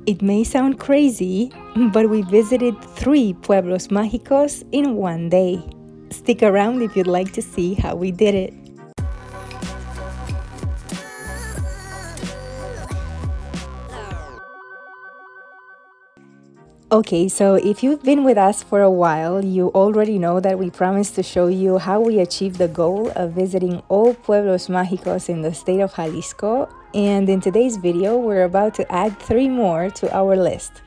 It may sound crazy, but we visited 3 Pueblos Magicos in one day. Stick around if you'd like to see how we did it. Okay, so if you've been with us for a while, you already know that we promised to show you how we achieved the goal of visiting all Pueblos Mágicos in the state of Jalisco, and in today's video, we're about to add 3 more to our list.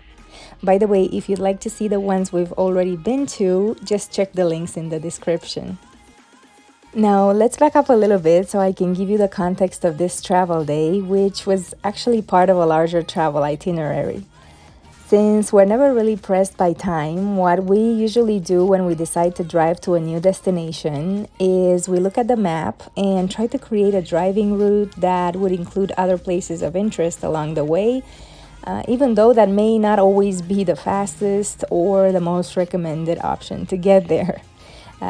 By the way, if you'd like to see the ones we've already been to, just check the links in the description. Now, let's back up a little bit so I can give you the context of this travel day, which was actually part of a larger travel itinerary. Since we're never really pressed by time, what we usually do when we decide to drive to a new destination is we look at the map and try to create a driving route that would include other places of interest along the way, even though that may not always be the fastest or the most recommended option to get there.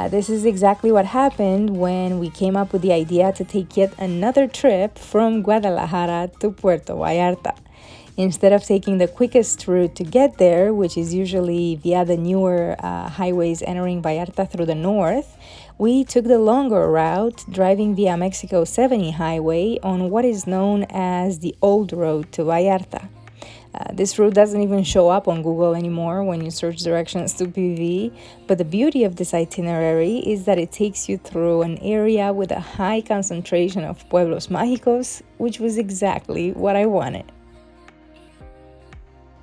This is exactly what happened when we came up with the idea to take yet another trip from Guadalajara to Puerto Vallarta. Instead of taking the quickest route to get there, which is usually via the newer highways entering Vallarta through the north, we took the longer route, driving via Mexico 70 highway on what is known as the old road to Vallarta. This route doesn't even show up on Google anymore when you search directions to PV, but the beauty of this itinerary is that it takes you through an area with a high concentration of Pueblos Mágicos, which was exactly what I wanted.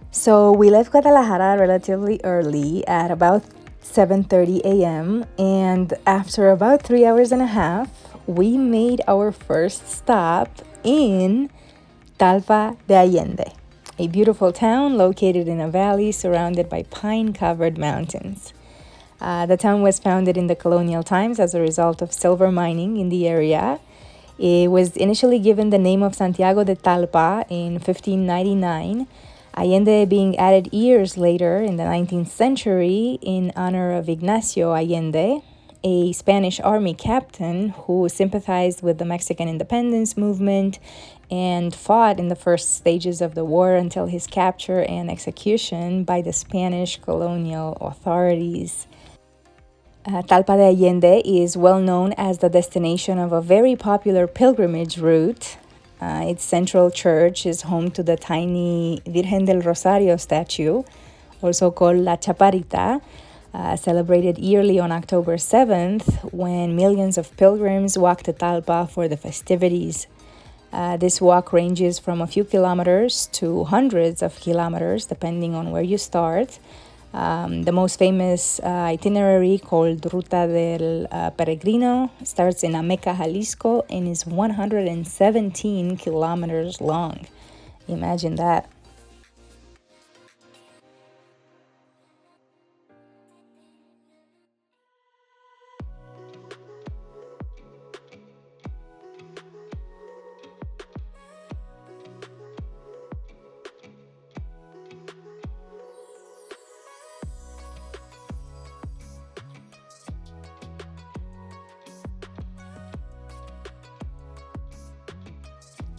So we left Guadalajara relatively early at about 7:30 a.m. and after about 3 hours and a half, we made our first stop in Talpa de Allende, a beautiful town located in a valley surrounded by pine-covered mountains. The town was founded in the colonial times as a result of silver mining in the area. It was initially given the name of Santiago de Talpa in 1599, Allende being added years later in the 19th century in honor of Ignacio Allende, a Spanish army captain who sympathized with the Mexican independence movement and fought in the first stages of the war until his capture and execution by the Spanish colonial authorities. Talpa de Allende is well known as the destination of a very popular pilgrimage route. Its central church is home to the tiny Virgen del Rosario statue, also called La Chaparrita, celebrated yearly on October 7th when millions of pilgrims walk to Talpa for the festivities. This walk ranges from a few kilometers to hundreds of kilometers, depending on where you start. The most famous itinerary, called Ruta del Peregrino, starts in Ameca, Jalisco, and is 117 kilometers long. Imagine that.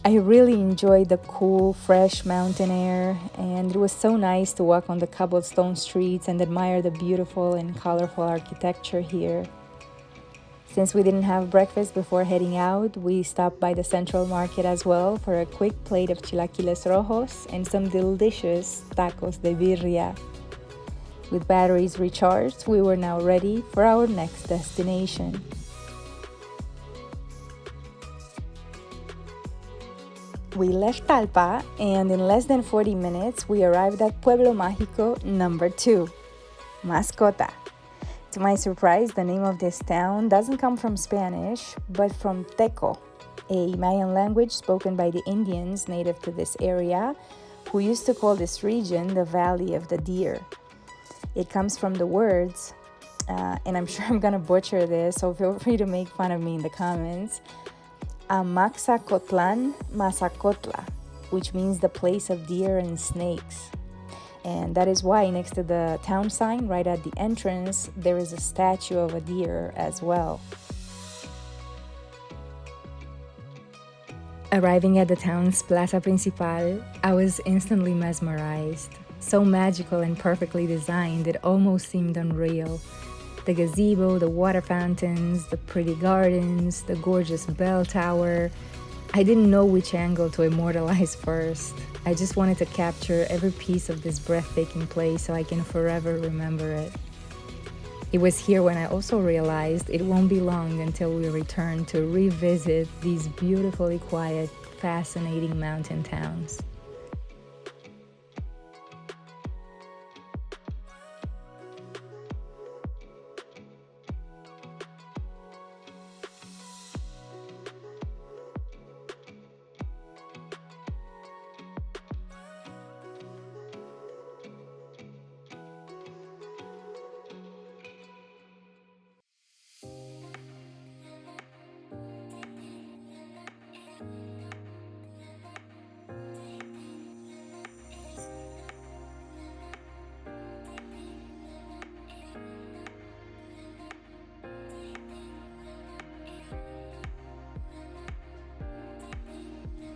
I really enjoyed the cool, fresh mountain air, and it was so nice to walk on the cobblestone streets and admire the beautiful and colorful architecture here. Since we didn't have breakfast before heading out, we stopped by the Central Market as well for a quick plate of chilaquiles rojos and some delicious tacos de birria. With batteries recharged, we were now ready for our next destination. We left Talpa, and in less than 40 minutes, we arrived at Pueblo Mágico number 2, Mascota. To my surprise, the name of this town doesn't come from Spanish, but from Teco, a Mayan language spoken by the Indians native to this area, who used to call this region the Valley of the Deer. It comes from the words, and I'm sure I'm gonna butcher this, so feel free to make fun of me in the comments, Amaxacotlan Mazacotla, which means the place of deer and snakes. And that is why next to the town sign, right at the entrance, there is a statue of a deer as well. Arriving at the town's Plaza Principal, I was instantly mesmerized. So magical and perfectly designed, it almost seemed unreal. The gazebo, the water fountains, the pretty gardens, the gorgeous bell tower. I didn't know which angle to immortalize first. I just wanted to capture every piece of this breathtaking place so I can forever remember it. It was here when I also realized it won't be long until we return to revisit these beautifully quiet, fascinating mountain towns.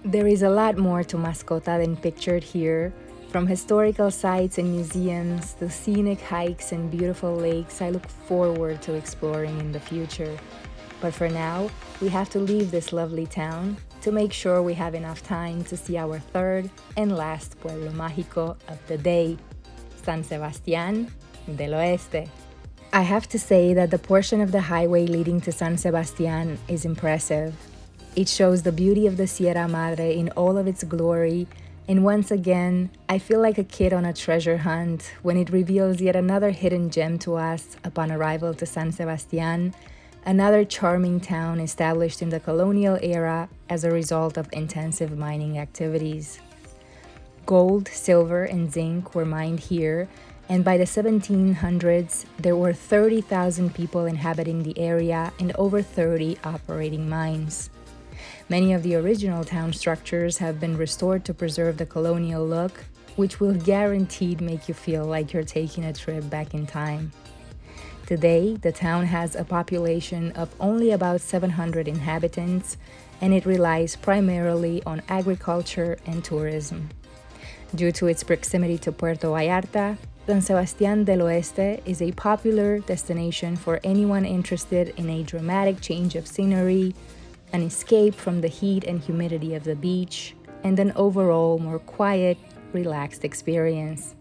There is a lot more to Mascota than pictured here. From historical sites and museums to scenic hikes and beautiful lakes, I look forward to exploring in the future. But for now, we have to leave this lovely town to make sure we have enough time to see our third and last Pueblo Mágico of the day, San Sebastián del Oeste. I have to say that the portion of the highway leading to San Sebastián is impressive. It shows the beauty of the Sierra Madre in all of its glory, and once again, I feel like a kid on a treasure hunt when it reveals yet another hidden gem to us upon arrival to San Sebastián, another charming town established in the colonial era as a result of intensive mining activities. Gold, silver, and zinc were mined here, and by the 1700s, there were 30,000 people inhabiting the area and over 30 operating mines. Many of the original town structures have been restored to preserve the colonial look, which will guaranteed make you feel like you're taking a trip back in time. Today, the town has a population of only about 700 inhabitants, and it relies primarily on agriculture and tourism. Due to its proximity to Puerto Vallarta, San Sebastián del Oeste is a popular destination for anyone interested in a dramatic change of scenery, an escape from the heat and humidity of the beach, and an overall more quiet, relaxed experience.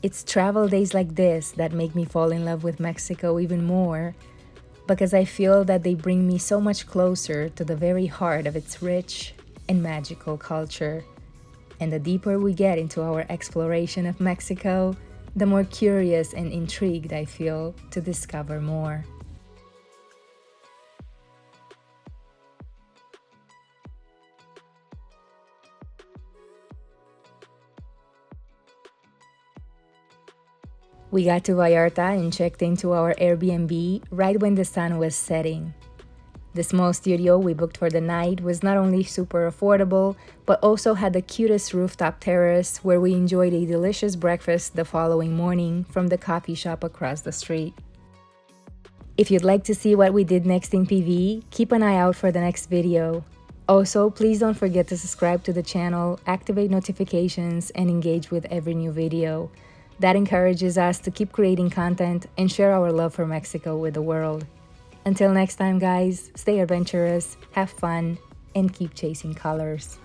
It's travel days like this that make me fall in love with Mexico even more, because I feel that they bring me so much closer to the very heart of its rich and magical culture. And the deeper we get into our exploration of Mexico, the more curious and intrigued I feel to discover more. We got to Vallarta and checked into our Airbnb right when the sun was setting. The small studio we booked for the night was not only super affordable, but also had the cutest rooftop terrace where we enjoyed a delicious breakfast the following morning from the coffee shop across the street. If you'd like to see what we did next in PV, keep an eye out for the next video. Also, please don't forget to subscribe to the channel, activate notifications, and engage with every new video. That encourages us to keep creating content and share our love for Mexico with the world. Until next time, guys, stay adventurous, have fun, and keep chasing colors.